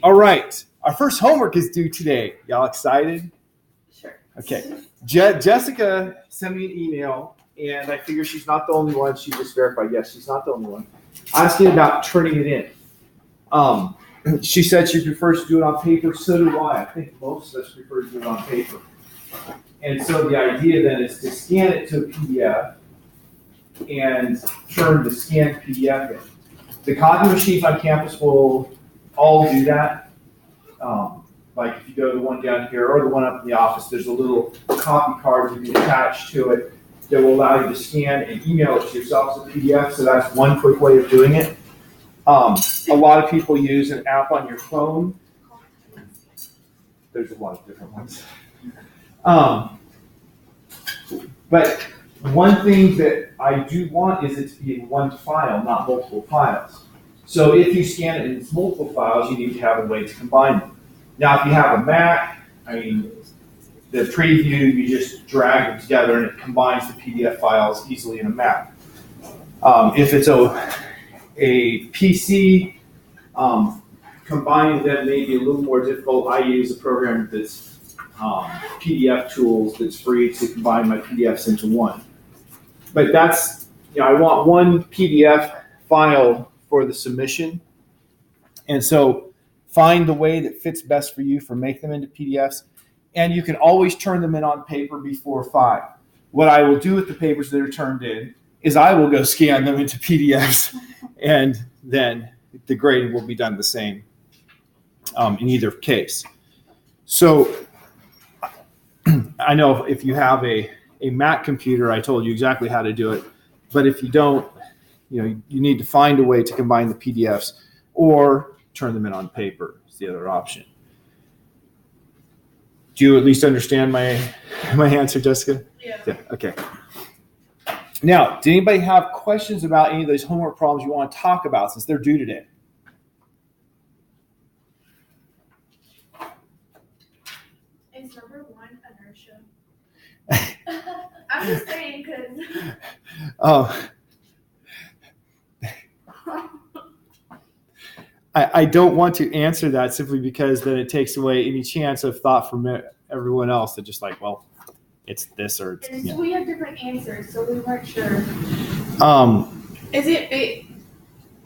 All right. Our first homework is due today. Y'all excited? Sure. Okay. Jessica sent me an email, and I figure she's not the only one. She just verified, yes, she's not the only one, asking about turning it in. She said she prefers to do it on paper. So do I. I think most of us prefer to do it on paper. And so the idea then is to scan it to a PDF and turn the scanned PDF in. The copy machines on campus will all do that. Like if you go to the one down here or the one up in the office, there's a little copy card you can attach to it that will allow you to scan and email it to yourself as a PDF. So that's one quick way of doing it. A lot of people use an app on your phone. There's a lot of different ones. But one thing that I do want is it to be in one file, not multiple files. So if you scan it in multiple files, you need to have a way to combine them. Now, if you have a Mac, I mean, the preview, you just drag them together and it combines the PDF files easily in a Mac. If it's a PC, combining them may be a little more difficult. I use a program that's PDF tools that's free to combine my PDFs into one. But that's, I want one PDF file for the submission. And so find the way that fits best for you for make them into PDFs. And you can always turn them in on paper before 5. What I will do with the papers that are turned in is I will go scan them into PDFs, and then the grading will be done the same in either case. So I know if you have a Mac computer, I told you exactly how to do it. But if you don't, you need to find a way to combine the PDFs or turn them in on paper is the other option. Do you at least understand my answer, Jessica? Yeah. Okay. Now, do anybody have questions about any of those homework problems you want to talk about since they're due today? Is number 1 inertia? I'm just saying because. Oh. I don't want to answer that simply because then it takes away any chance of thought from everyone else that just like, well, it's this or it's. And so we have different answers, so we weren't sure. Is it?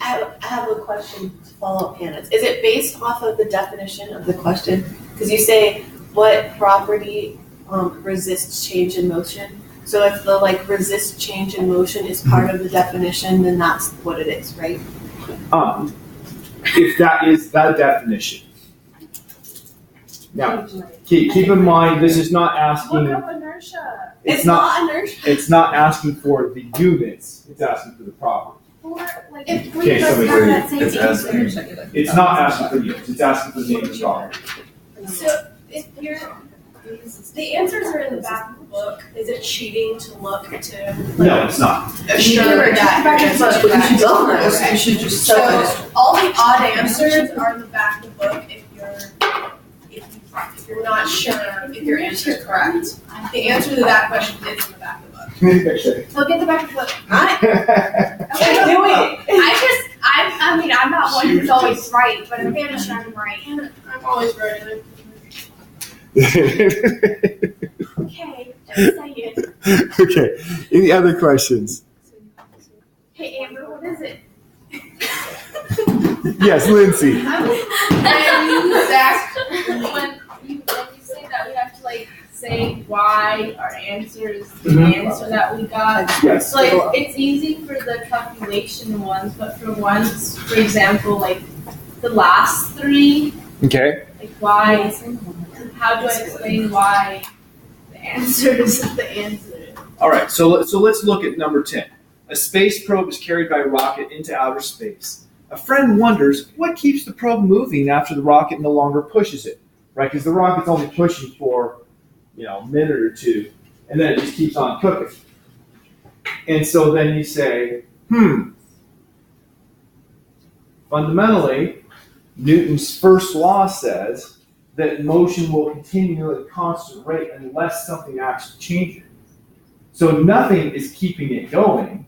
I have a question to follow up, Hannah. Is it based off of the definition of the question? Because you say what property resists change in motion. So if the resist change in motion is part of the definition, then that's what it is, right? If that is that definition. Now, keep in mind, this is not asking. Look up inertia. It's not inertia. It's not asking for the units. It's asking for the property. Or if we just have that same answer. It's not asking for units. It's asking for the name of the property. So if the answers are in the back of the book, is it cheating to look to? No, it's not. Assure that you should just. So all the odd answers are in the back of the book if you're not sure if your answer is correct. The answer to that question is in the back of the book. Look at the back of the book. I mean, I'm not one who's always right, but I'm fairly sure I'm right. I'm always right. Okay, just say it. Okay. Any other questions? Hey, Amber, what is it? Yes, Lindsay. When you say that, we have to say why our answer is the answer that we got. Yes. So it's easy for the calculation ones, but for ones, for example, the last 3. Okay. Why? How do I explain why the answer is the answer? All right. So let's look at number 10. A space probe is carried by a rocket into outer space. A friend wonders what keeps the probe moving after the rocket no longer pushes it, right? Because the rocket's only pushing for, a minute or two, and then it just keeps on cooking. And so then you say, fundamentally, Newton's first law says that motion will continue at a constant rate unless something actually changes. So nothing is keeping it going.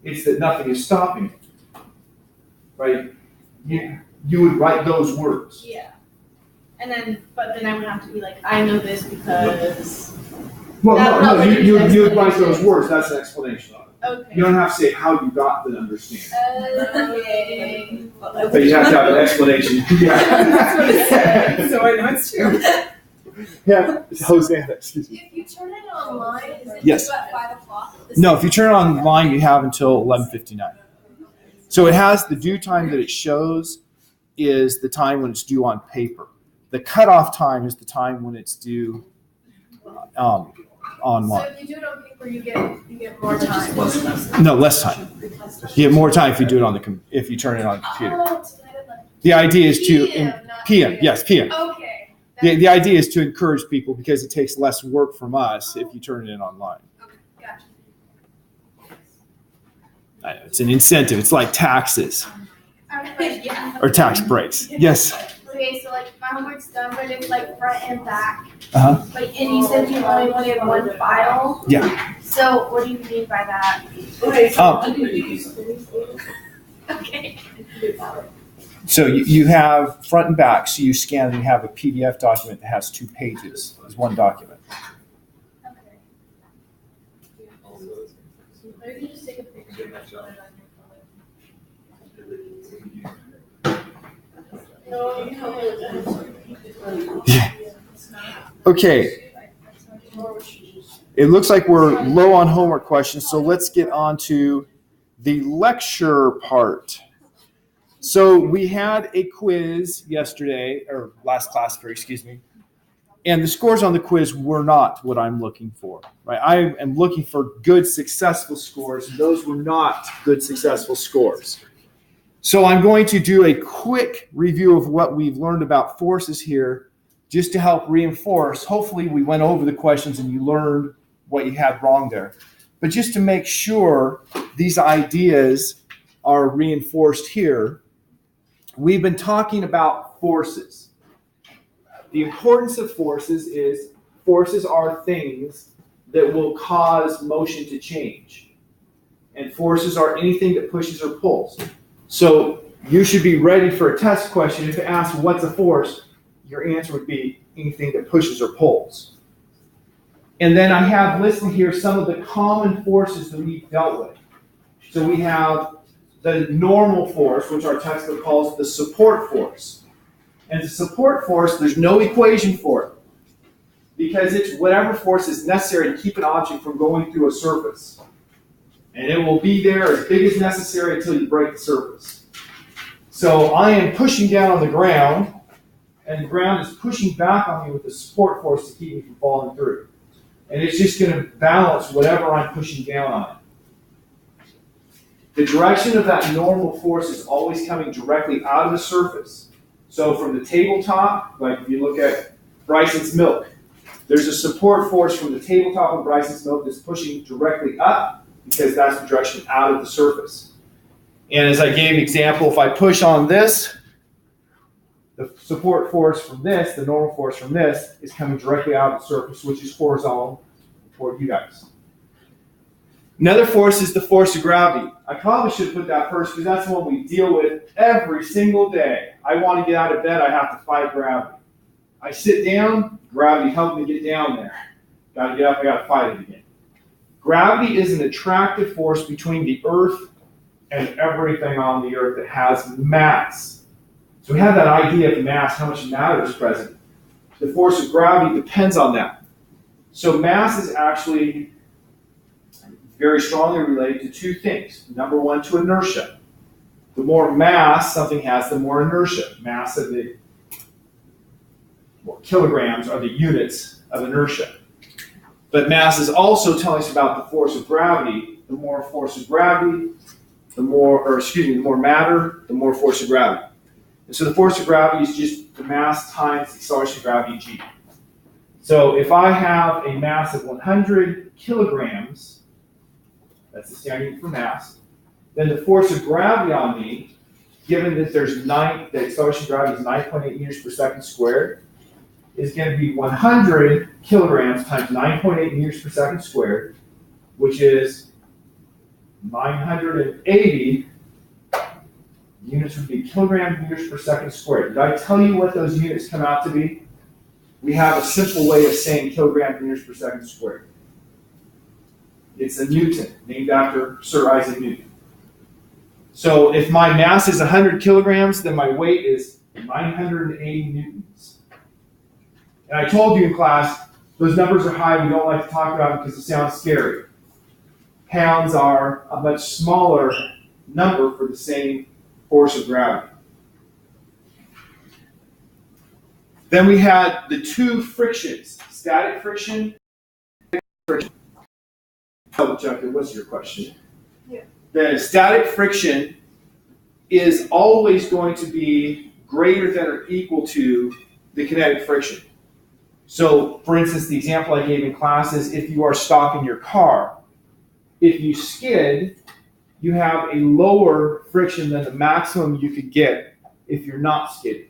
It's that nothing is stopping it. Right? you would write those words. Yeah. And then, but then I would have to be like, I know this because. Well, That no, would be you an would write explanation. those words, that's an explanation of it. Okay. You don't have to say how you got the understanding, Okay. but you have to have an explanation. Yeah. That's what it said, so I know it's true. Yeah, Hosanna, excuse me. If you turn it online, is it Yes. due at 5 o'clock? No, if you turn it online, you have until 11:59. So it has the due time that it shows is the time when it's due on paper. The cutoff time is the time when it's due So online. if you do it on paper, you get more time. No, less time. You get more time if you do it on if you turn it on the computer. Oh, it's divided like The idea is to PM, not PM. AM. Yes, PM. Okay. The idea is to encourage people because it takes less work from us if you turn it in online. Okay, gotcha. I know, it's an incentive. It's like taxes Yeah. or tax breaks. Yes. Okay, so like my homework's done, but it's like front and back. Uh-huh. Like, and you said you only wanted one file. Yeah. So what do you mean by that? Okay, Okay. So you have front and back. So you scan and you have a PDF document that has 2 pages. It's one document. Okay. Or you can just take a picture of it on your phone. Yeah. Okay. It looks like we're low on homework questions, so let's get on to the lecture part. So we had a quiz yesterday, or last class period, excuse me, and the scores on the quiz were not what I'm looking for, right? I am looking for good, successful scores, and those were not good, successful scores. So I'm going to do a quick review of what we've learned about forces here, just to help reinforce. Hopefully we went over the questions and you learned what you had wrong there. But just to make sure these ideas are reinforced here, we've been talking about forces. The importance of forces is forces are things that will cause motion to change. And forces are anything that pushes or pulls. So you should be ready for a test question. If it asks what's a force, your answer would be anything that pushes or pulls. And then I have listed here some of the common forces that we've dealt with. So we have the normal force, which our textbook calls the support force. And the support force, there's no equation for it, because it's whatever force is necessary to keep an object from going through a surface. And it will be there as big as necessary until you break the surface. So I am pushing down on the ground, and the ground is pushing back on me with the support force to keep me from falling through. And it's just going to balance whatever I'm pushing down on it. The direction of that normal force is always coming directly out of the surface. So from the tabletop, like if you look at Bryson's milk, there's a support force from the tabletop of Bryson's milk that's pushing directly up, because that's the direction out of the surface. And as I gave an example, if I push on this, the support force from this, the normal force from this, is coming directly out of the surface, which is horizontal toward you guys. Another force is the force of gravity. I probably should put that first because that's the one we deal with every single day. I want to get out of bed, I have to fight gravity. I sit down, gravity helps me get down there. Got to get up, I got to fight it again. Gravity is an attractive force between the earth and everything on the earth that has mass. So we have that idea of mass, how much matter is present. The force of gravity depends on that. So mass is actually very strongly related to 2 things. Number 1, to inertia. The more mass something has, the more inertia. Mass of the kilograms are the units of inertia. But mass is also telling us about the force of gravity. The more force of gravity, the more matter, the more force of gravity. And so the force of gravity is just the mass times the acceleration of gravity, g. So if I have a mass of 100 kilograms, that's the standard unit for mass, then the force of gravity on me, given that the acceleration of gravity is 9.8 meters per second squared, is going to be 100 kilograms times 9.8 meters per second squared, which is 980 Units would be kilograms meters per second squared. Did I tell you what those units come out to be? We have a simple way of saying kilograms meters per second squared. It's a Newton, named after Sir Isaac Newton. So if my mass is 100 kilograms, then my weight is 980 newtons. And I told you in class, those numbers are high. We don't like to talk about them because it sounds scary. Pounds are a much smaller number for the same force of gravity. Then we had the two frictions, static friction, friction. Junker, what's your question? Yeah. The static friction is always going to be greater than or equal to the kinetic friction. So, for instance, the example I gave in class is if you are stopping your car, if you skid, you have a lower friction than the maximum you could get if you're not skidding.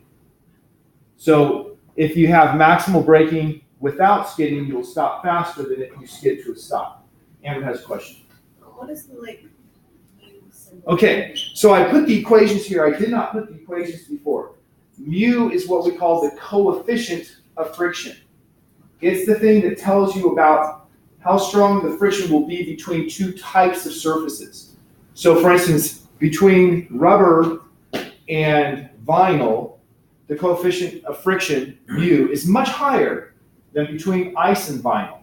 So if you have maximal braking without skidding, you'll stop faster than if you skid to a stop. Amber has a question. What is the mu symbol? Okay, so I put the equations here. I did not put the equations before. Mu is what we call the coefficient of friction. It's the thing that tells you about how strong the friction will be between two types of surfaces. So for instance, between rubber and vinyl, the coefficient of friction, mu, is much higher than between ice and vinyl,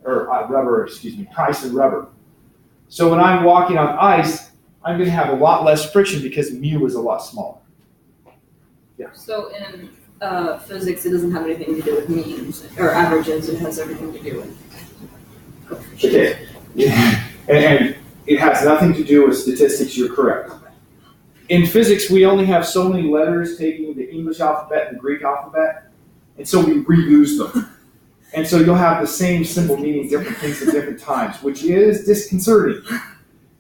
or ice and rubber. So when I'm walking on ice, I'm going to have a lot less friction because mu is a lot smaller. Yeah. So in physics, it doesn't have anything to do with means or averages. It has everything to do with coefficients. Okay. Yeah. And it has nothing to do with statistics. You're correct. In physics, we only have so many letters taking the English alphabet and the Greek alphabet, and so we reuse them. And so you'll have the same symbol meaning different things at different times, which is disconcerting.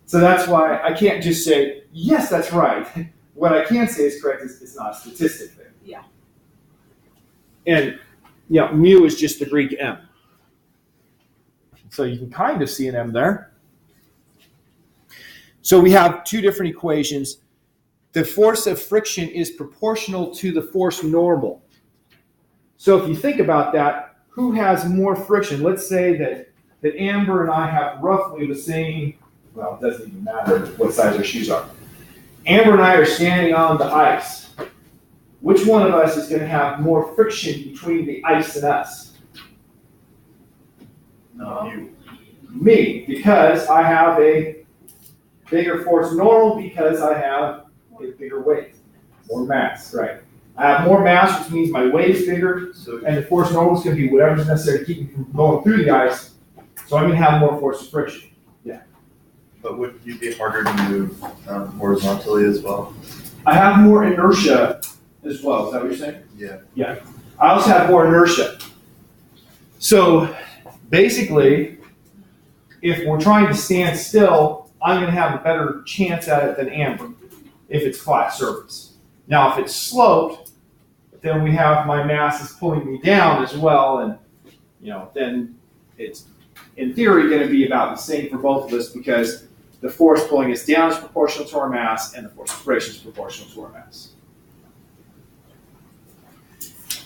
So that's why I can't just say, yes, that's right. What I can say is correct is it's not a statistic thing. Yeah. And yeah, mu is just the Greek m. So you can kind of see an m there. So we have two different equations. The force of friction is proportional to the force normal. So if you think about that, who has more friction? Let's say that Amber and I have roughly the same, well, it doesn't even matter what size our shoes are. Amber and I are standing on the ice. Which one of us is going to have more friction between the ice and us? No, you. Me, because I have a bigger force normal because I have a bigger weight, more mass, right? I have more mass, which means my weight is bigger, and the force normal is going to be whatever's necessary to keep me from going through the ice. So I'm going to have more force of friction. Yeah. But would you be harder to move horizontally as well? I have more inertia as well. Is that what you're saying? Yeah. Yeah. I also have more inertia. So basically, if we're trying to stand still, I'm going to have a better chance at it than Amber if it's flat surface. Now, if it's sloped, then we have my mass is pulling me down as well, and then it's in theory going to be about the same for both of us because the force pulling us down is proportional to our mass, and the force of friction is proportional to our mass.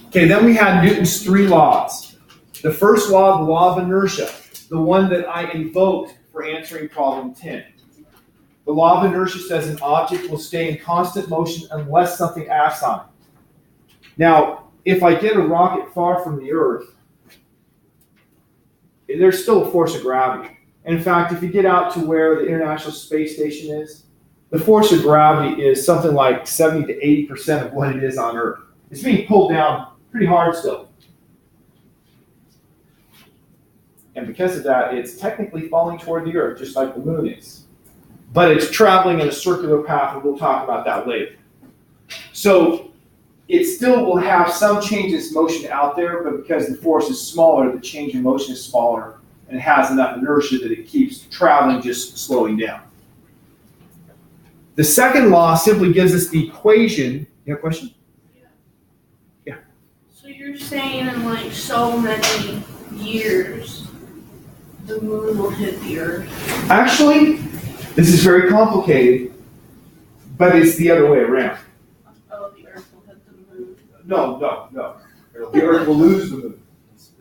Okay, then we had Newton's three laws. The first law, the law of inertia, the one that I invoked for answering problem 10. The law of inertia says an object will stay in constant motion unless something acts on it. Now, if I get a rocket far from the Earth, there's still a force of gravity. And in fact, if you get out to where the International Space Station is, the force of gravity is something like 70 to 80% of what it is on Earth. It's being pulled down pretty hard still. And because of that, it's technically falling toward the Earth, just like the moon is. But it's traveling in a circular path, and we'll talk about that later. So it still will have some changes in motion out there, but because the force is smaller, the change in motion is smaller, and it has enough inertia that it keeps traveling, just slowing down. The second law simply gives us the equation. You have a question? Yeah. So you're saying in so many years, the moon will hit the Earth? Actually, this is very complicated. But it's the other way around. Oh, the Earth will hit the moon. No. The Earth will lose the moon.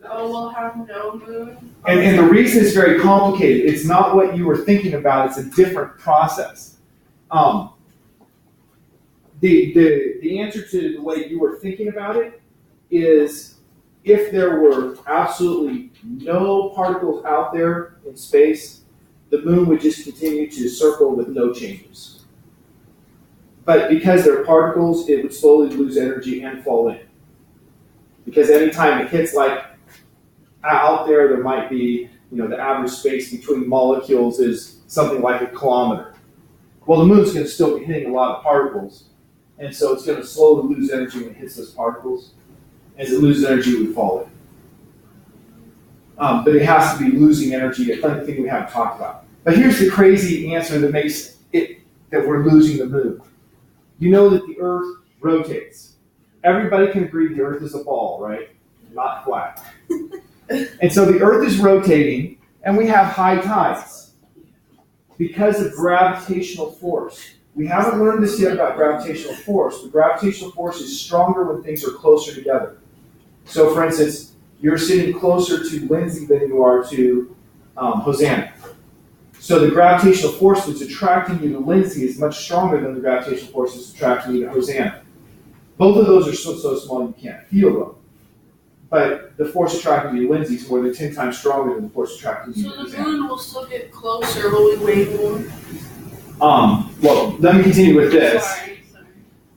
Oh, we'll have no moon. And the reason it's very complicated, it's not what you were thinking about, it's a different process. The answer to the way you were thinking about it is if there were absolutely no particles out there in space, the moon would just continue to circle with no changes. But because there are particles, it would slowly lose energy and fall in. Because anytime it hits like out there might be, the average space between molecules is something like a kilometer. Well, the moon's going to still be hitting a lot of particles, and so it's going to slowly lose energy when it hits those particles. As it loses energy, it would fall in. But it has to be losing energy, a thing we haven't talked about. But here's the crazy answer that makes it that we're losing the moon. You know that the Earth rotates. Everybody can agree the Earth is a ball, right? Not flat. And so the Earth is rotating, and we have high tides because of gravitational force. We haven't learned this yet about gravitational force, but gravitational force is stronger when things are closer together. So, for instance, you're sitting closer to Lindsay than you are to Hosanna. So the gravitational force that's attracting you to Lindsay is much stronger than the gravitational force that's attracting you to Hosanna. Both of those are so small you can't feel them. But the force attracting you to Lindsay is more than 10 times stronger than the force attracting you to So the Hosanna. moon will still get closer, but we wait more. Well, let me continue with this. Sorry.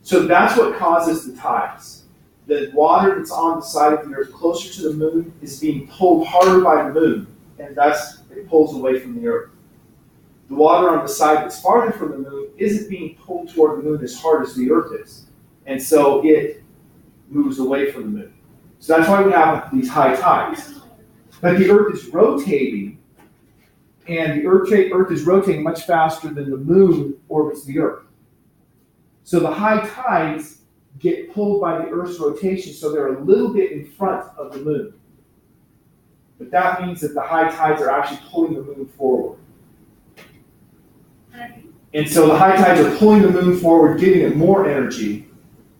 So that's what causes the tides. The water that's on the side of the Earth closer to the moon is being pulled harder by the moon, and thus it pulls away from the Earth. The water on the side that's farther from the moon isn't being pulled toward the moon as hard as the Earth is, and so it moves away from the moon. So that's why we have these high tides. But the Earth is rotating, and the Earth is rotating much faster than the moon orbits the Earth. So the high tides get pulled by the Earth's rotation, so they're a little bit in front of the moon. But that means that the high tides are actually pulling the moon forward. And so the high tides are pulling the moon forward, giving it more energy.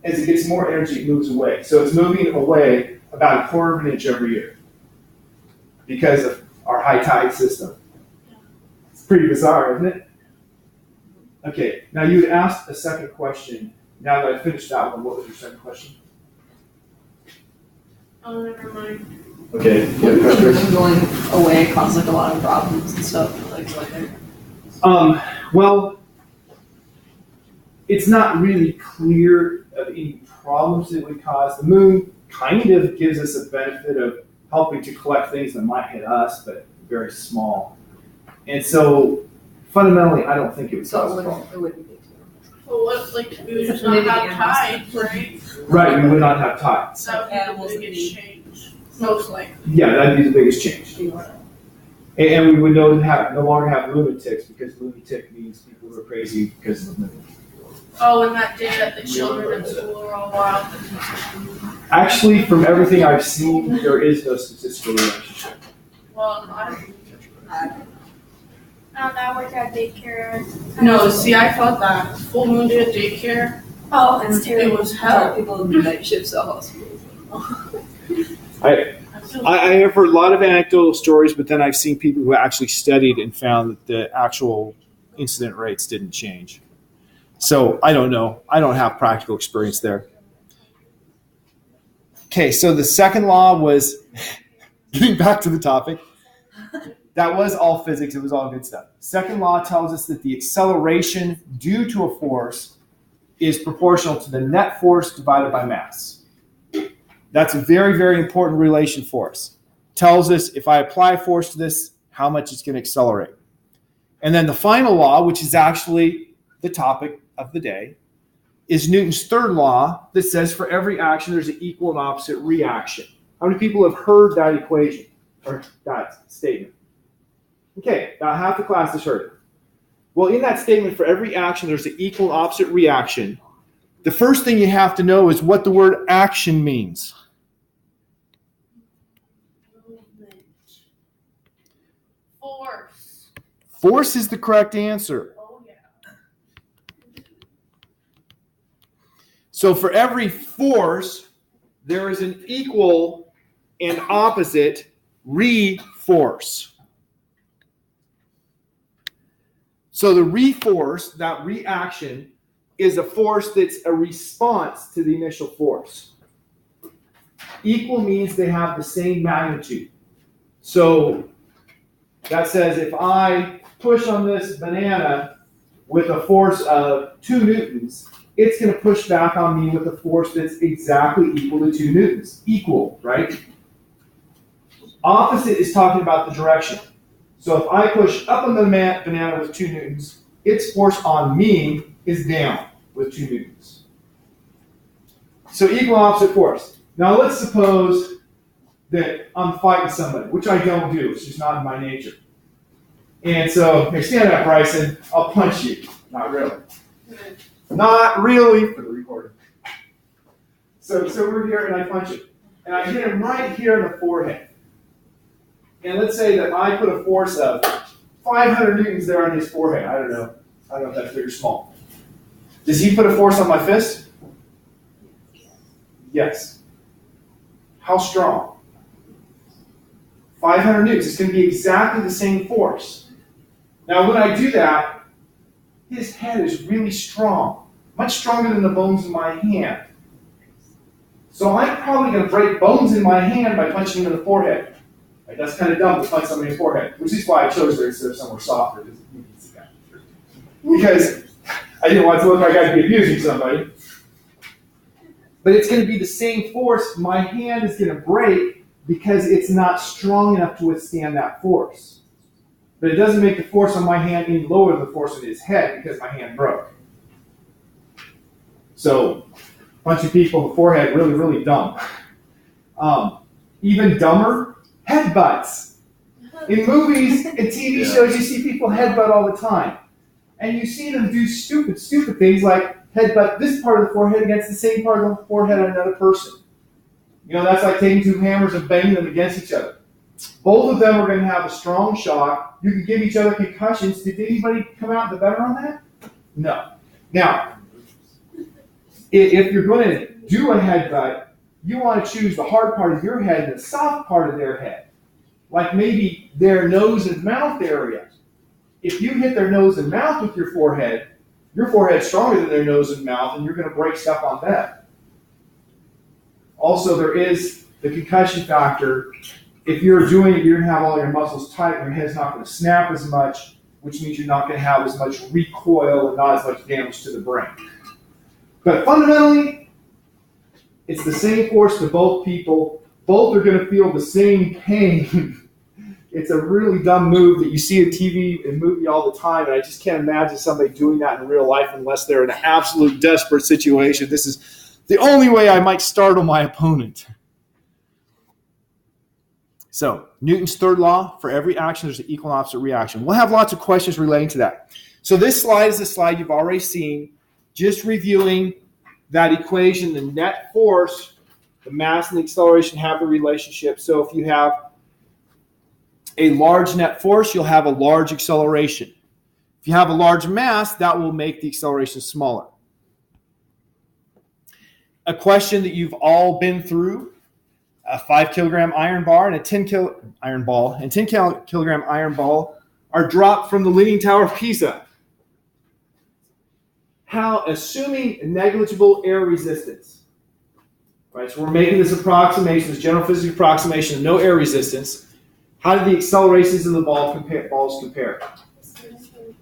As it gets more energy, it moves away. So it's moving away about 1/4 of an inch every year because of our high tide system. It's pretty bizarre, isn't it? Okay, now you had asked a second question. Now that I finished that one, what was your second question? Oh, never mind. Okay. Them going away caused like a lot of problems and stuff. Well, it's not really clear of any problems it would cause. The moon kind of gives us a benefit of helping to collect things that might hit us, but very small. And so, fundamentally, I don't think it would cause a problem. It wouldn't be too. Well, what, like, we would just not have tides, right? Right, we would not have tides. That would be the biggest change, most likely. Yeah, that'd be the biggest change. And we would no longer have lunatics, because lunatic means people who are crazy because of the moon. Oh, and that day that the children at school are all wild. Actually, from everything I've seen, there is no statistical relationship. Well, I work at daycare. no, see, I thought that full moon day at daycare, Oh, it's it terrible. was hell. People in the night shifts at hospitals. I have heard a lot of anecdotal stories, but then I've seen people who actually studied and found that the actual incident rates didn't change. So I don't know. I don't have practical experience there. Okay, so the second law was, getting back to the topic, that was all physics. It was all good stuff. Second law tells us that the acceleration due to a force is proportional to the net force divided by mass. That's a very, very important relation for us. Tells us if I apply force to this, how much it's going to accelerate. And then the final law, which is actually the topic of the day, is Newton's third law that says for every action there's an equal and opposite reaction. How many people have heard that equation or that statement? Okay, about half the class has heard it. Well, in that statement, for every action there's an equal and opposite reaction. The first thing you have to know is what the word action means. Force. Force is the correct answer. Oh, yeah. So for every force, there is an equal and opposite re-force. So the re-force, that reaction, is a force that's a response to the initial force. Equal means they have the same magnitude. So that says if I push on this banana with a force of 2 newtons, it's going to push back on me with a force that's exactly equal to 2 newtons. Equal, right? Opposite is talking about the direction. So if I push up on the banana with 2 newtons, its force on me is down with 2 newtons. So equal and opposite force. Now let's suppose that I'm fighting somebody, which I don't do. It's just not in my nature. And so, hey, stand up, Bryson. I'll punch you. Not really. Not really for the recording. So we're here and I punch him. And I hit him right here in the forehead. And let's say that I put a force of 500 newtons there on his forehead. I don't know if that's big or small. Does he put a force on my fist? Yes. How strong? 500 newtons. It's going to be exactly the same force. Now, when I do that, his head is really strong, much stronger than the bones in my hand. So I'm probably going to break bones in my hand by punching him in the forehead. Right? That's kind of dumb to punch somebody in the forehead, which is why I chose there instead of somewhere softer. Because I didn't want it to look like I'd be abusing somebody. But it's going to be the same force. My hand is going to break because it's not strong enough to withstand that force. But it doesn't make the force on my hand any lower than the force on his head because my hand broke. So, punching people in the forehead, really, really dumb. Even dumber, headbutts. In movies and TV shows, you see people headbutt all the time. And you see them do stupid things like headbutt this part of the forehead against the same part of the forehead on another person. You know, that's like taking 2 hammers and banging them against each other. Both of them are going to have a strong shock. You can give each other concussions. Did anybody come out the better on that? No. Now, if you're going to do a headbutt, you want to choose the hard part of your head and the soft part of their head. Like maybe their nose and mouth area. If you hit their nose and mouth with your forehead's stronger than their nose and mouth, and you're going to break stuff on them. Also, there is the concussion factor. If you're doing it, you're going to have all your muscles tight, and your head's not going to snap as much, which means you're not going to have as much recoil and not as much damage to the brain. But fundamentally, it's the same force to both people. Both are going to feel the same pain. It's a really dumb move that you see in TV and movie all the time, and I just can't imagine somebody doing that in real life unless they're in an absolute desperate situation. This is the only way I might startle my opponent. So, Newton's third law, for every action, there's an equal and opposite reaction. We'll have lots of questions relating to that. So this slide is a slide you've already seen, just reviewing that equation, the net force, the mass and the acceleration have the relationship. So if you have a large net force, you'll have a large acceleration. If you have a large mass, that will make the acceleration smaller. A question that you've all been through, a 5 kilogram iron bar and a 10 kilogram iron ball are dropped from the Leaning Tower of Pisa. How, assuming negligible air resistance, right? So we're making this approximation, this general physics approximation of no air resistance. How do the accelerations of the balls compare?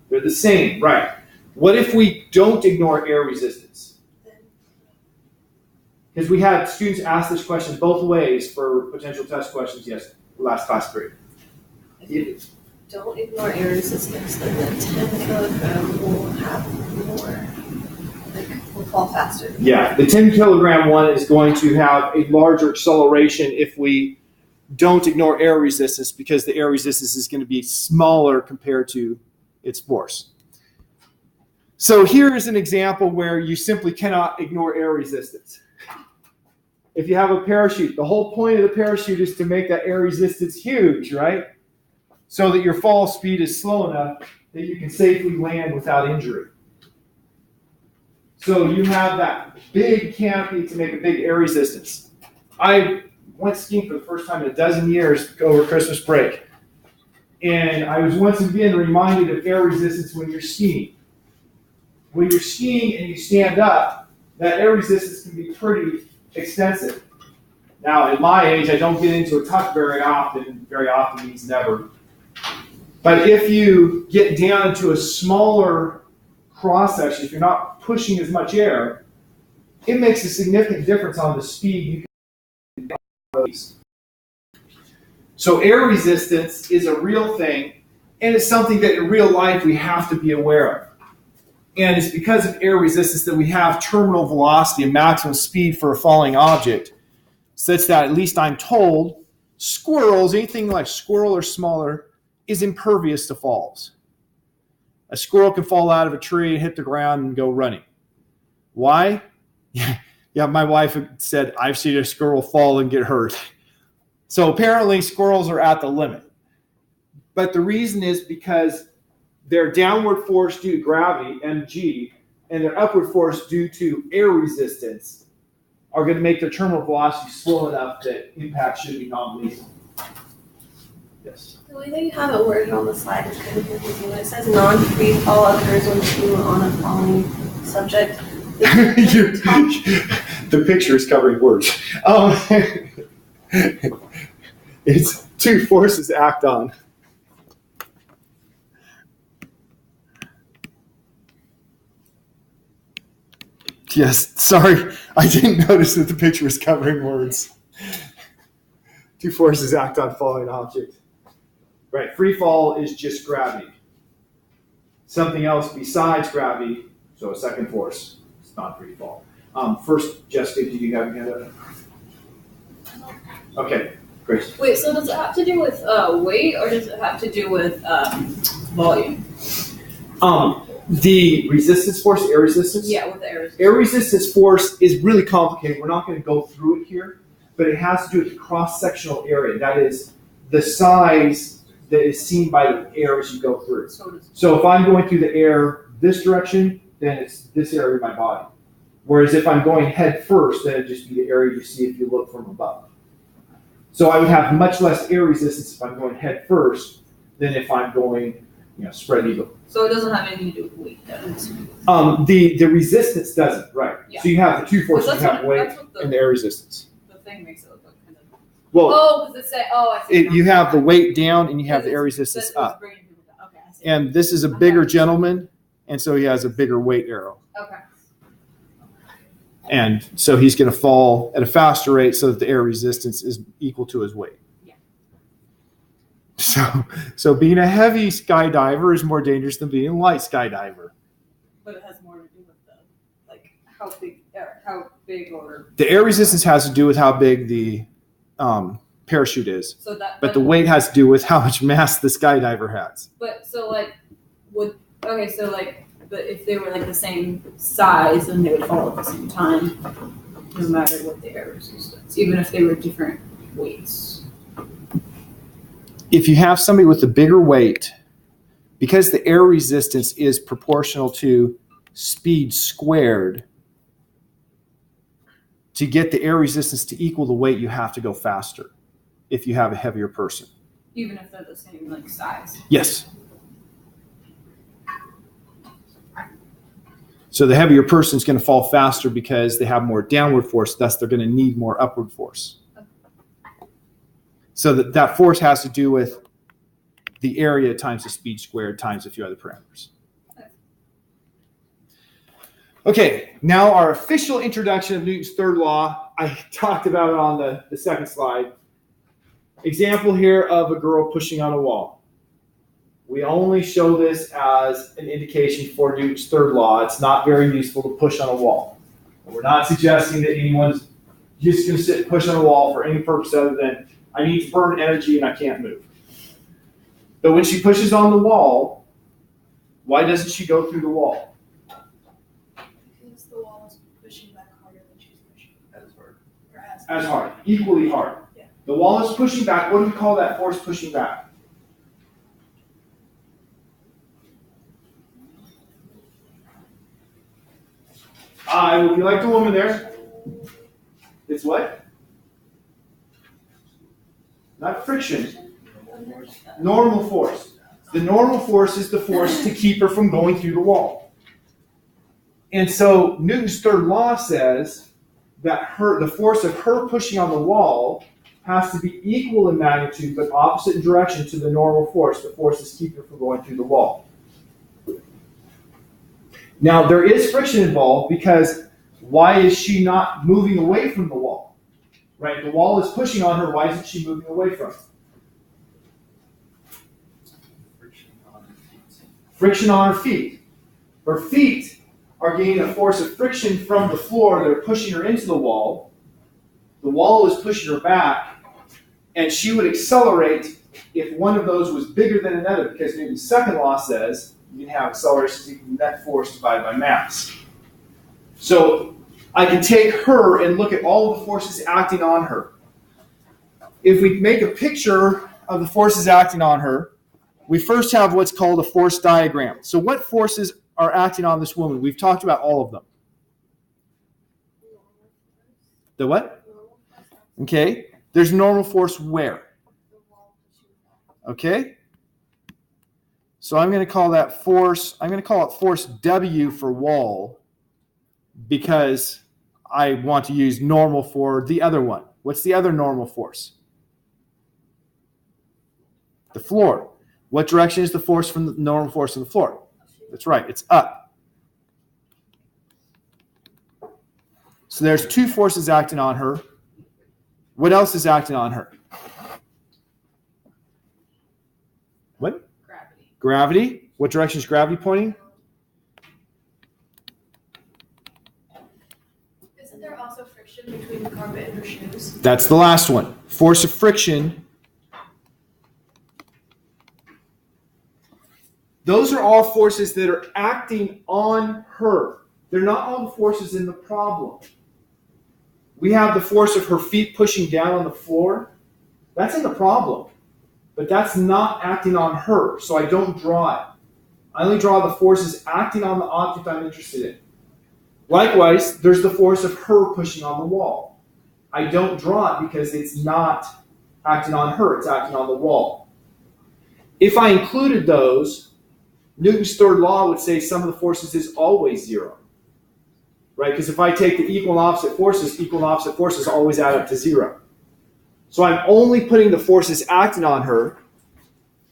They're the same, right? What if we don't ignore air resistance? Because we had students ask this question both ways for potential test questions, last class period. If you don't ignore air resistance, then the 10 kilogram will have more, will fall faster. Yeah, the 10 kilogram one is going to have a larger acceleration if we don't ignore air resistance, because the air resistance is going to be smaller compared to its force. So here is an example where you simply cannot ignore air resistance. If you have a parachute, the whole point of the parachute is to make that air resistance huge, right? So that your fall speed is slow enough that you can safely land without injury. So you have that big canopy to make a big air resistance. I went skiing for the first time in a dozen years over Christmas break. And I was once again reminded of air resistance when you're skiing. When you're skiing and you stand up, that air resistance can be pretty extensive. Now, at my age, I don't get into a tuck very often. Very often means never. But if you get down into a smaller cross section, if you're not pushing as much air, it makes a significant difference on the speed you can release. So air resistance is a real thing, and it's something that in real life we have to be aware of. And it's because of air resistance that we have terminal velocity and maximum speed for a falling object, such that, at least I'm told, squirrels, anything like squirrel or smaller, is impervious to falls. A squirrel can fall out of a tree and hit the ground and go running. Why? Yeah, my wife said, I've seen a squirrel fall and get hurt. So apparently squirrels are at the limit. But the reason is because their downward force due to gravity, mg, and their upward force due to air resistance are going to make their terminal velocity slow enough that impact should be non-lethal. Yes. The way that you have it worded on the slide is kind of confusing. When it says non-free fall occurs when skiing on a falling subject. The picture is covering words. It's two forces act on. Yes, sorry, I didn't notice that the picture was covering words. Two forces act on falling object. Right, free fall is just gravity. Something else besides gravity, so a second force, it's not free fall. First, Jessica, do you have your hand up? Okay, Grace. Wait, so does it have to do with weight, or does it have to do with volume? The resistance force, air resistance? Yeah, with the air resistance. Air resistance force is really complicated. We're not going to go through it here, but it has to do with the cross-sectional area. That is the size that is seen by the air as you go through. So if I'm going through the air this direction, then it's this area of my body. Whereas if I'm going head first, then it'd just be the area you see if you look from above. So I would have much less air resistance if I'm going head first than if I'm going, spread eagle. So it doesn't have anything to do with weight, does it? The resistance doesn't, right? Yeah. So you have the two forces, you have weight and the air resistance. The thing makes it look like kind of. Well, because it said, I see. you have the weight down and you have the air resistance up. Okay, I see. And this is a bigger gentleman, and so he has a bigger weight arrow. Okay. And so he's going to fall at a faster rate so that the air resistance is equal to his weight. Yeah. So being a heavy skydiver is more dangerous than being a light skydiver. But it has more to do with how big or. The air resistance has to do with how big the parachute is. So that. But the weight has to do with how much mass the skydiver has. But if they were like the same size, then they would fall at the same time, no matter what the air resistance, even if they were different weights. If you have somebody with a bigger weight, because the air resistance is proportional to speed squared, to get the air resistance to equal the weight, you have to go faster if you have a heavier person. Even if they're the same size. Yes. So the heavier person is going to fall faster because they have more downward force, thus they're going to need more upward force. So that force has to do with the area times the speed squared times a few other parameters. Okay, now our official introduction of Newton's third law. I talked about it on the second slide. Example here of a girl pushing on a wall. We only show this as an indication for Newton's third law. It's not very useful to push on a wall. We're not suggesting that anyone's just going to sit and push on a wall for any purpose other than I need to burn energy and I can't move. But when she pushes on the wall, why doesn't she go through the wall? Because the wall is pushing back harder than she's pushing. As hard. Or As hard, equally hard. Yeah. The wall is pushing back. What do we call that force pushing back? Would you like the woman there? It's what? Not friction. Normal force. The normal force is the force to keep her from going through the wall. And so Newton's third law says that the force of her pushing on the wall has to be equal in magnitude but opposite in direction to the normal force. The force is keeping her from going through the wall. Now there is friction involved because why is she not moving away from the wall? Right? The wall is pushing on her. Why isn't she moving away from it? Friction on her feet. Her feet are gaining a force of friction from the floor. They're pushing her into the wall. The wall is pushing her back. And she would accelerate if one of those was bigger than another, because Newton's second law says you can have acceleration equal to net force divided by mass. So I can take her and look at all of the forces acting on her. If we make a picture of the forces acting on her, we first have what's called a force diagram. So what forces are acting on this woman? We've talked about all of them. The what? Okay. There's normal force where? Okay. So I'm going to call that force, I'm going to call it force W for wall because I want to use normal for the other one. What's the other normal force? The floor. What direction is the force from the normal force of the floor? That's right, it's up. So there's two forces acting on her. What else is acting on her? What? Gravity. Gravity. What direction is gravity pointing? Isn't there also friction between the carpet and her shoes? That's the last one. Force of friction. Those are all forces that are acting on her. They're not all the forces in the problem. We have the force of her feet pushing down on the floor. That's in the problem. But that's not acting on her, so I don't draw it. I only draw the forces acting on the object I'm interested in. Likewise, there's the force of her pushing on the wall. I don't draw it because it's not acting on her, it's acting on the wall. If I included those, Newton's third law would say sum of the forces is always zero. Right? Because if I take the equal and opposite forces always add up to zero. So I'm only putting the forces acting on her,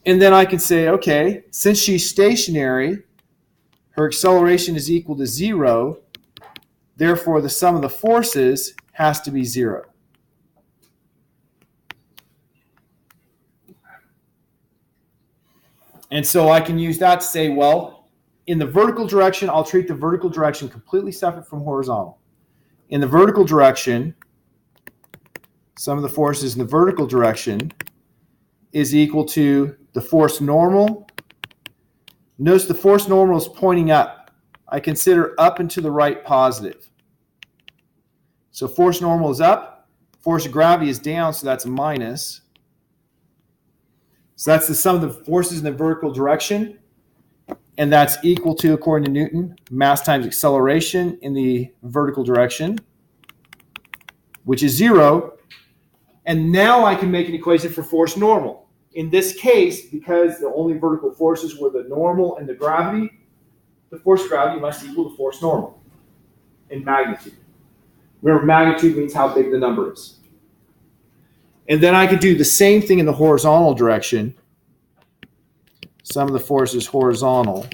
and then I can say, okay, since she's stationary, her acceleration is equal to zero, therefore the sum of the forces has to be zero. And so I can use that to say, well, in the vertical direction, I'll treat the vertical direction completely separate from horizontal. In the vertical direction, sum of the forces in the vertical direction is equal to the force normal. Notice the force normal is pointing up. I consider up and to the right positive. So force normal is up. Force of gravity is down, so that's a minus. So that's the sum of the forces in the vertical direction. And that's equal to, according to Newton, mass times acceleration in the vertical direction, which is zero. And now I can make an equation for force normal. In this case, because the only vertical forces were the normal and the gravity, the force of gravity must equal the force normal in magnitude. Remember, magnitude means how big the number is. And then I could do the same thing in the horizontal direction. Sum of the force is horizontal.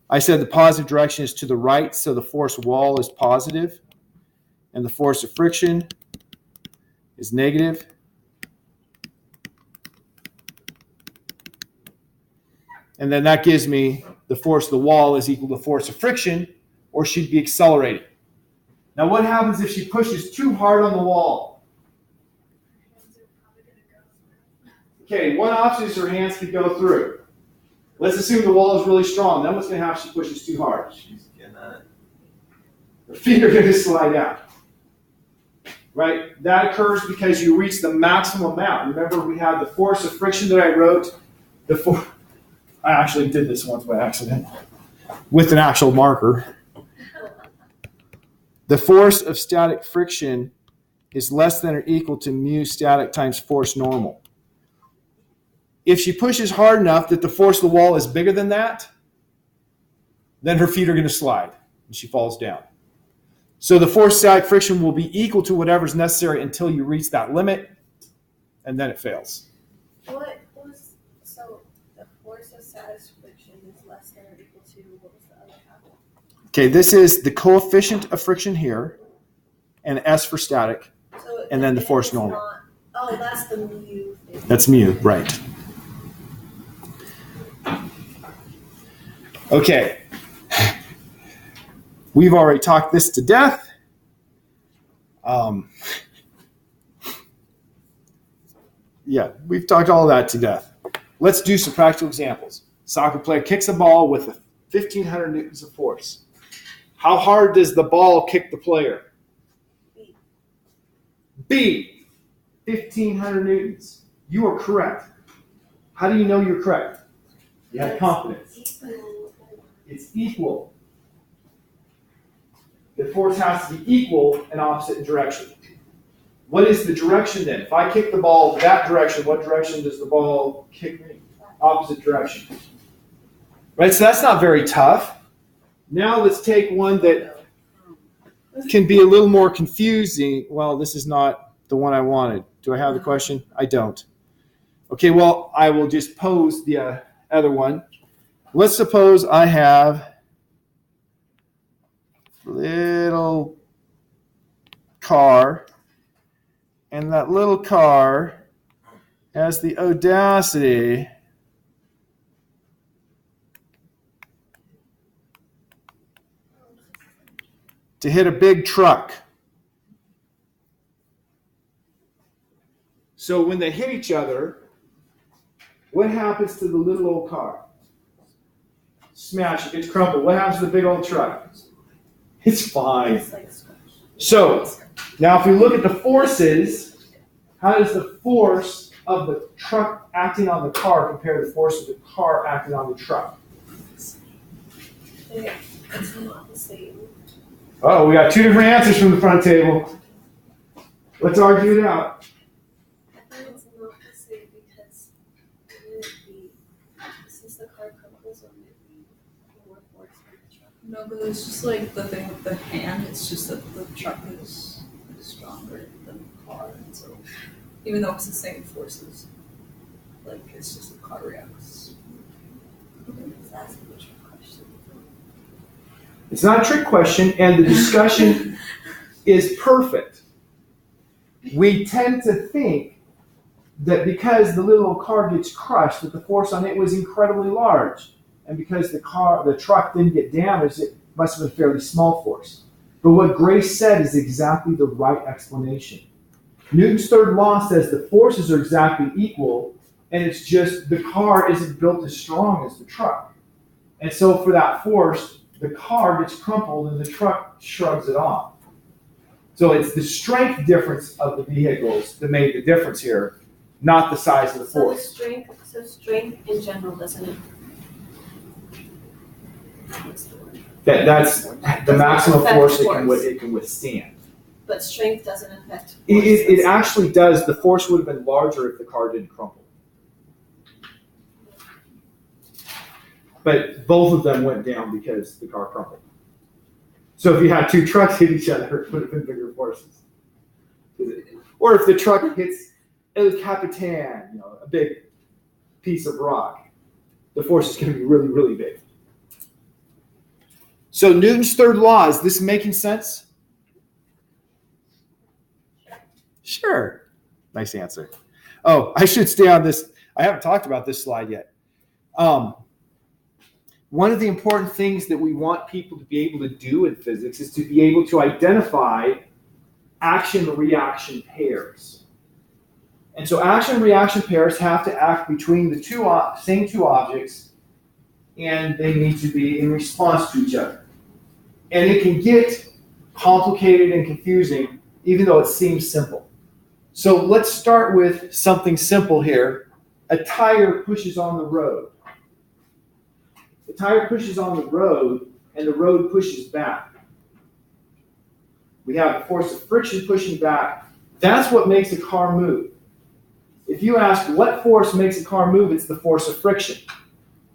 I said the positive direction is to the right, so the force wall is positive, and the force of friction is negative. And then that gives me the force of the wall is equal to the force of friction, or she'd be accelerating. Now what happens if she pushes too hard on the wall? Okay, one option is her hands could go through. Let's assume the wall is really strong. Then what's going to happen if she pushes too hard? She's gonna. Her feet are going to slide out. Right? That occurs because you reach the maximum amount. Remember, we had the force of friction that I wrote. I actually did this once by accident with an actual marker. the force of static friction is less than or equal to mu static times force normal. If she pushes hard enough that the force of the wall is bigger than that, then her feet are going to slide and she falls down. So the force of static friction will be equal to whatever's necessary until you reach that limit, and then it fails. So the force of static friction is less than or equal to, what was the other half? Okay, this is the coefficient of friction here, and S for static, So and then the force it's normal. That's the mu thing. That's mu, right. Okay. We've already talked this to death. Yeah, we've talked all that to death. Let's do some practical examples. Soccer player kicks a ball with 1,500 newtons of force. How hard does the ball kick the player? B, 1,500 newtons. You are correct. How do you know you're correct? You have confidence. It's equal. The force has to be equal and opposite in direction. What is the direction then? If I kick the ball that direction, what direction does the ball kick me? Opposite direction. Right, so that's not very tough. Now let's take one that can be a little more confusing. Well, this is not the one I wanted. Do I have the question? I don't. Okay, well, I will just pose the other one. Let's suppose I have a little car, and that little car has the audacity to hit a big truck. So when they hit each other, what happens to the little old car? Smash, it gets crumpled. What happens to the big old truck? It's fine. So now if we look at the forces, how does the force of the truck acting on the car compare to the force of the car acting on the truck? Yeah, it's not the same. Oh, we got two different answers from the front table. Let's argue it out. I think it's not the same because it would be, since the car crumples, it would be more force on the truck. No, but it's just like the thing with the hand. It's just that the truck is stronger than the car, and so even though it's the same forces, like it's just the car reacts. That's a trick question. It's not a trick question, and the discussion is perfect. We tend to think that because the little old car gets crushed, that the force on it was incredibly large. And because the truck didn't get damaged, it must have been a fairly small force. But what Grace said is exactly the right explanation. Newton's third law says the forces are exactly equal, and it's just the car isn't built as strong as the truck. And so for that force, the car gets crumpled and the truck shrugs it off. So it's the strength difference of the vehicles that made the difference here, not the size of the force. So strength in general doesn't. That's the maximum force it can withstand. But strength doesn't affect force. It actually does. The force would have been larger if the car didn't crumple. But both of them went down because the car crumpled. So if you had two trucks hit each other, it would have been bigger forces. Or if the truck hits El Capitan, a big piece of rock, the force is going to be really, really big. So Newton's third law, is this making sense? Sure. Nice answer. Oh, I should stay on this. I haven't talked about this slide yet. One of the important things that we want people to be able to do in physics is to be able to identify action-reaction pairs. And so action-reaction pairs have to act between the same two objects, and they need to be in response to each other. And it can get complicated and confusing, even though it seems simple. So let's start with something simple here. A tire pushes on the road. The tire pushes on the road, and the road pushes back. We have the force of friction pushing back. That's what makes a car move. If you ask what force makes a car move, it's the force of friction.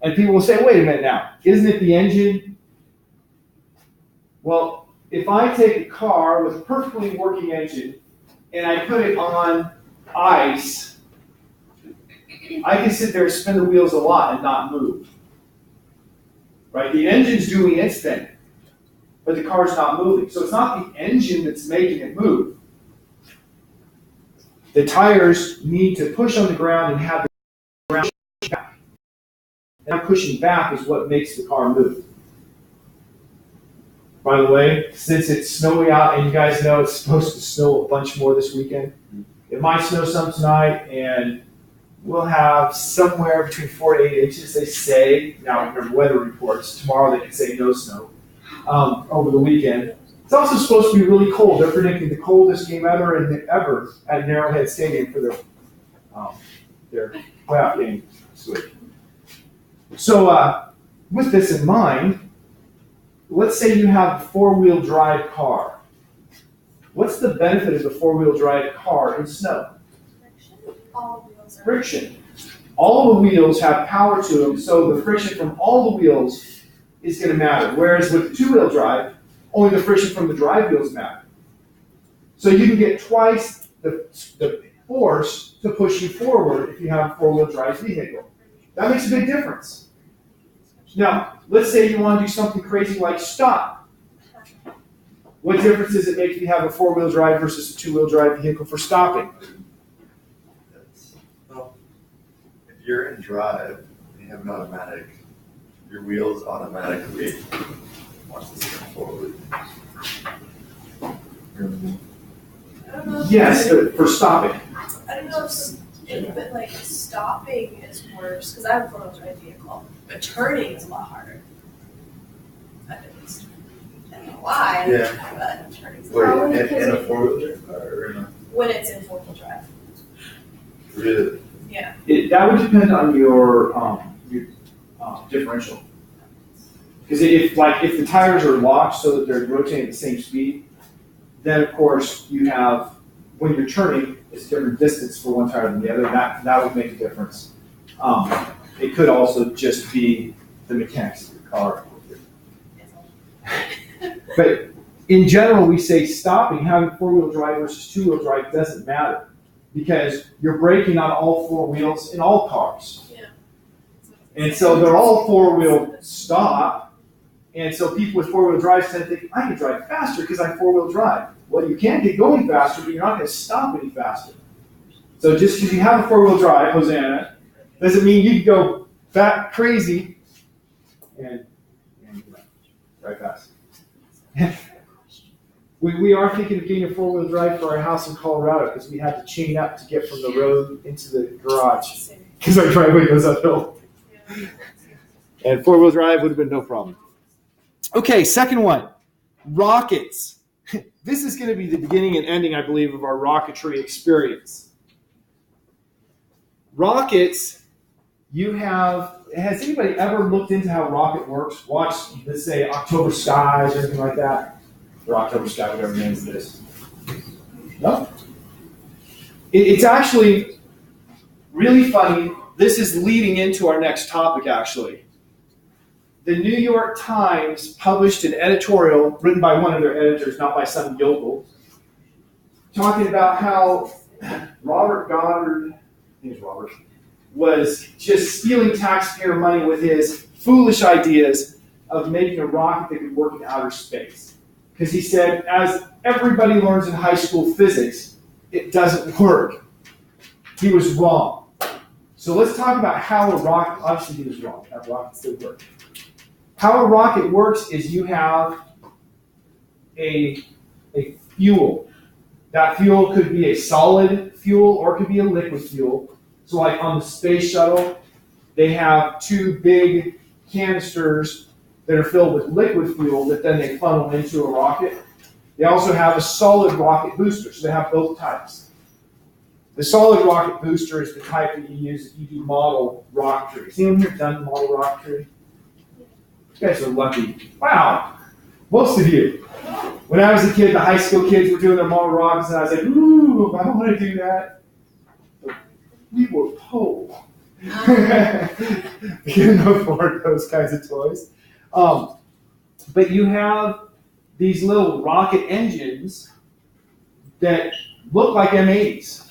And people will say, wait a minute now, isn't it the engine? Well, if I take a car with a perfectly working engine and I put it on ice, I can sit there and spin the wheels a lot and not move. Right? The engine's doing its thing, but the car's not moving. So it's not the engine that's making it move. The tires need to push on the ground and have the ground push back. And pushing back is what makes the car move. By the way, since it's snowy out and you guys know it's supposed to snow a bunch more this weekend, it might snow some tonight and we'll have somewhere between 4 to 8 inches, they say. Now, remember weather reports. Tomorrow they can say no snow over the weekend. It's also supposed to be really cold. They're predicting the coldest game ever at Arrowhead Stadium for their playoff game this week. So with this in mind, let's say you have a four-wheel drive car. What's the benefit of the four-wheel drive car in snow? All wheels are. Friction. All the wheels have power to them, so the friction from all the wheels is going to matter. Whereas with two-wheel drive, only the friction from the drive wheels matter. So you can get twice the force to push you forward if you have a four-wheel drive vehicle. That makes a big difference. Now, let's say you want to do something crazy like stop. What difference does it make if you have a four-wheel drive versus a two-wheel drive vehicle for stopping? Well, if you're in drive and you have an automatic, your wheels automatically want to step forward. I don't know. Yes, but for stopping. I don't know but like stopping is worse because I have a four-wheel drive vehicle, but turning is a lot harder. At least. I don't know why. Yeah. But turning's Wait, harder. in a four-wheel drive car or in a When it's in four-wheel drive. really? Yeah. That would depend on your differential. Because if the tires are locked so that they're rotating at the same speed, then of course you have, when you're turning, it's a different distance for one tire than the other. That would make a difference. It could also just be the mechanics of your car. But in general, we say stopping, having four-wheel drive versus two-wheel drive doesn't matter because you're braking on all four wheels in all cars. Yeah. And so they're all four-wheel stop. And so people with four-wheel drive tend to think, I can drive faster because I'm four-wheel drive. Well, you can get going faster, but you're not going to stop any faster. So just because you have a four-wheel drive, Hosanna, doesn't mean you can go that crazy and drive fast. We are thinking of getting a four-wheel drive for our house in Colorado because we had to chain up to get from the road into the garage because our driveway goes uphill. And four-wheel drive would have been no problem. Okay, second one, rockets. This is going to be the beginning and ending, I believe, of our rocketry experience. Rockets, has anybody ever looked into how a rocket works? Watched, let's say, October Skies or anything like that? Or October Sky, whatever the name of it is. No? It's actually really funny. This is leading into our next topic, actually. The New York Times published an editorial written by one of their editors, not by some yokel, talking about how Robert Goddard, I think it's Robert, was just stealing taxpayer money with his foolish ideas of making a rocket that could work in outer space. Because he said, as everybody learns in high school physics, it doesn't work. He was wrong. So let's talk about how a rocket, obviously he was wrong, that rocket still works. How a rocket works is you have a fuel. That fuel could be a solid fuel or it could be a liquid fuel. So like on the space shuttle, they have two big canisters that are filled with liquid fuel that then they funnel into a rocket. They also have a solid rocket booster, so they have both types. The solid rocket booster is the type that you use if you do model rocketry. Has anyone here done model rocketry? You guys are lucky. Wow, most of you. When I was a kid, the high school kids were doing their mama rocks, and I was like, ooh, I don't want to do that. But we were poor. We couldn't afford those kinds of toys. But you have these little rocket engines that look like M80s.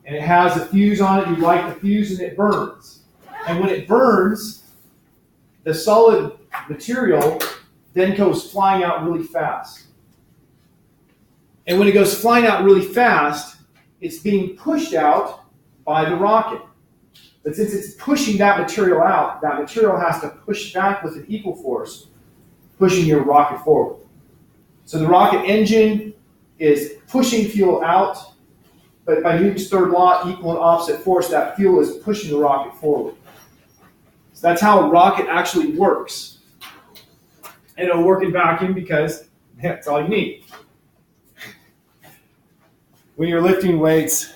And it has a fuse on it. You light the fuse and it burns. And when it burns, the solid material then goes flying out really fast. And when it goes flying out really fast, it's being pushed out by the rocket. But since it's pushing that material out, that material has to push back with an equal force, pushing your rocket forward. So the rocket engine is pushing fuel out, but by Newton's third law, equal and opposite force, that fuel is pushing the rocket forward. So that's how a rocket actually works. And it'll work in vacuum because that's all you need. When you're lifting weights,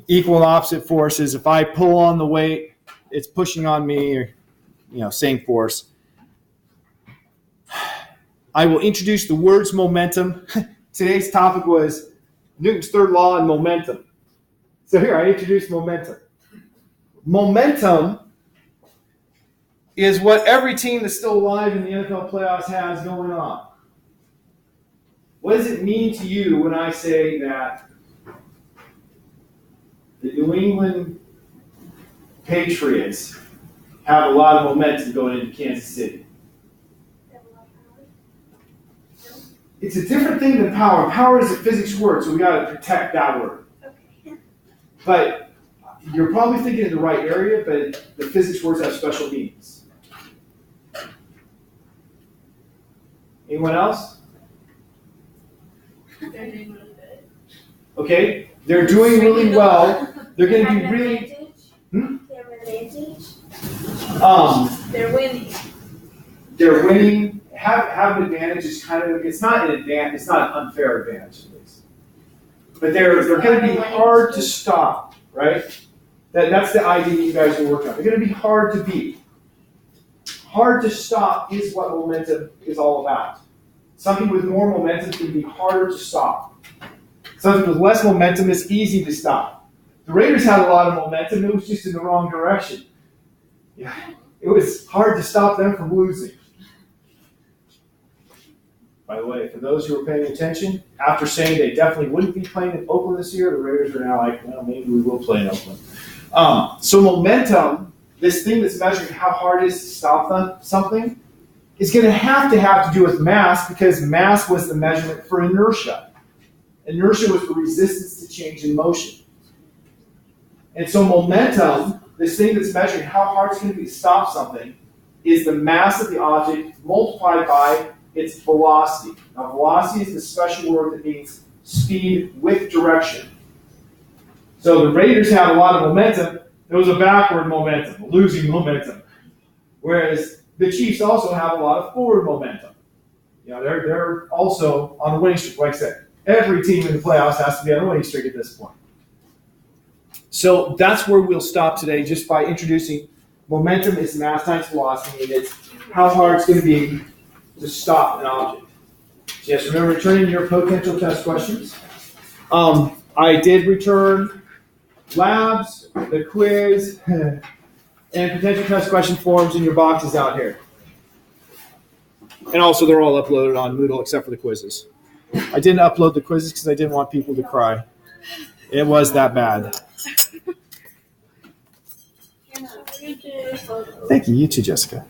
equal and opposite forces. If I pull on the weight, it's pushing on me, or same force. I will introduce the words momentum. Today's topic was Newton's third law and momentum. So here, I introduced momentum. Momentum is what every team that's still alive in the NFL playoffs has going on. What does it mean to you when I say that the New England Patriots have a lot of momentum going into Kansas City? It's a different thing than power. Power is a physics word, so we got to protect that word. Okay. But you're probably thinking in the right area, but the physics words have special meanings. Anyone else? They're doing really good. Okay, they're doing really well. They're going to be really. They have an advantage. They're winning. They're winning. Have an advantage is kind of. It's not an advantage. It's not an unfair advantage, at least. But they're going to be hard to stop, right? That's the idea you guys are working on. They're going to be hard to beat. Hard to stop is what momentum is all about. Something with more momentum can be harder to stop. Something with less momentum is easy to stop. The Raiders had a lot of momentum. It was just in the wrong direction. Yeah, it was hard to stop them from losing. By the way, for those who are paying attention, after saying they definitely wouldn't be playing in Oakland this year, the Raiders are now like, well, maybe we will play in Oakland. So momentum, this thing that's measuring how hard it is to stop something, is going to have to do with mass, because mass was the measurement for inertia. Inertia was the resistance to change in motion. And so momentum, this thing that's measuring how hard it's going to be to stop something, is the mass of the object multiplied by its velocity. Now, velocity is the special word that means speed with direction. So the Raiders have a lot of momentum. It was a backward momentum, a losing momentum. Whereas the Chiefs also have a lot of forward momentum. They're also on a winning streak. Like I said, every team in the playoffs has to be on a winning streak at this point. So that's where we'll stop today, just by introducing momentum is mass times velocity, and it's how hard it's going to be to stop an object. So yes, remember returning your potential test questions. I did return labs, the quiz, and potential test question forms in your boxes out here. And also they're all uploaded on Moodle except for the quizzes. I didn't upload the quizzes because I didn't want people to cry. It was that bad. Thank you. You too, Jessica.